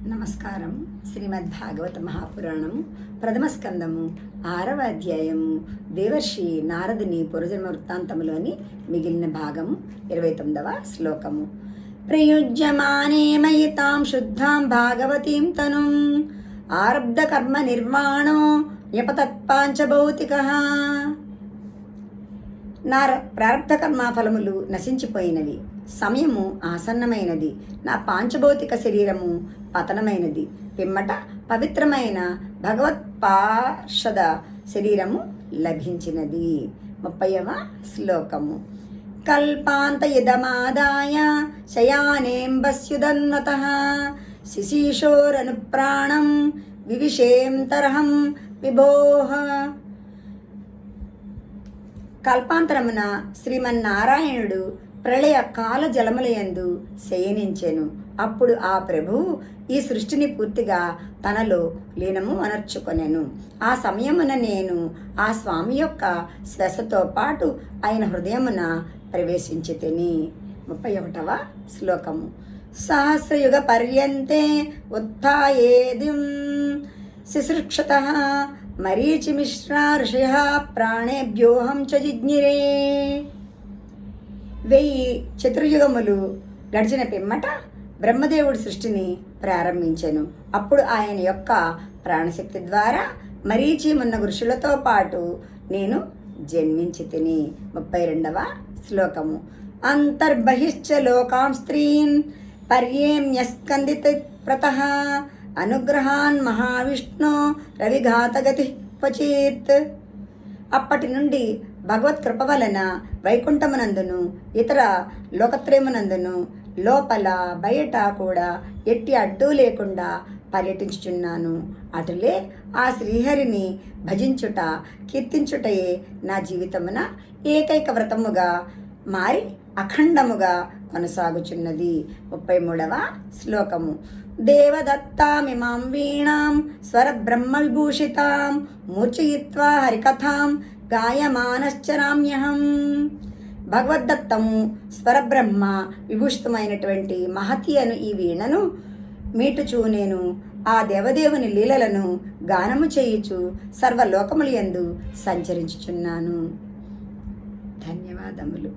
నమస్కారం. శ్రీమద్భాగవత మహాపురాణము ప్రథమ స్కందము 6వ అధ్యాయము దేవర్షి నారదుని పూర్వజన్మ వృత్తాంతములోని మిగిలిన భాగము 29వ శ్లోకము. ప్రయుజ్యమానే మయితాం శుద్ధాం భాగవతీం తనుం ఆరబ్ధ కర్మ నిర్వాణో న్యపతత్పాంచభౌతికః. నా ప్రారబ్ధ కర్మ ఫలములు నశించిపోయినవి, సమయము ఆసన్నమైనది, నా పాంచభౌతిక శరీరము పతనమైనది, పిమ్మట పవిత్రమైన భగవత్ పార్షద శరీరము లభించినది. 30వ శ్లోకము. కల్పాంత ఇదమాదాయ శయానేంబస్యుదన్వతః శిశీషోరనుప్రాణం వివిషేం తరహం విభోః. కల్పాంతరమున శ్రీమన్నారాయణుడు ప్రళయ కాల జలములయందు శయనించెను. అప్పుడు ఆ ప్రభువు ఈ సృష్టిని పూర్తిగా తనలో లీనము అనర్చుకొనెను. ఆ సమయమున నేను ఆ స్వామి యొక్క శ్వాసతో పాటు ఆయన హృదయమున ప్రవేశించి తిని. 31వ శ్లోకము. సహస్రయుగ పర్యంతే ఉత్థాయేదిం శుశ్రూషతః మరీచిమిశ్రా ఋషయః ప్రాణేభ్యోహం చ జిజ్ఞిరే. 1000 చతుర్యుగములు గడిచిన పిమ్మట బ్రహ్మదేవుడి సృష్టిని ప్రారంభించెను. అప్పుడు ఆయన యొక్క ప్రాణశక్తి ద్వారా మరీచి మున్న ఋషులతో పాటు నేను జన్మించి తిని. 32వ శ్లోకము. అంతర్బహిశ్చ లోకాం స్త్రీన్ పర్యేమ్యస్కందిత ప్రతః అనుగ్రహాన్ మహావిష్ణు రవిఘాతగతి క్వచిత్. అప్పటి నుండి భగవత్ కృప వలన వైకుంఠమునందును ఇతర లోకత్రయమునందును లోపల బయట కూడా ఎట్టి అడ్డు లేకుండా పర్యటించుచున్నాను. అటులే ఆ శ్రీహరిని భజించుట కీర్తించుటయే నా జీవితమున ఏకైక వ్రతముగా మారి అఖండముగా కొనసాగుచున్నది. 33వ శ్లోకము. దేవదత్తామిమాం వీణాం స్వరబ్రహ్మ విభూషితాం మూర్ఛయిత్వా హరికథాం గాయమానశ్చరామ్యహం. భగవద్దత్తము స్వరబ్రహ్మ విభూషితమైనటువంటి మహతి అను ఈ వీణను మీటుచూ నేను ఆ దేవదేవుని లీలలను గానము చేయుచు సర్వలోకములందు సంచరించుచున్నాను. ధన్యవాదములు.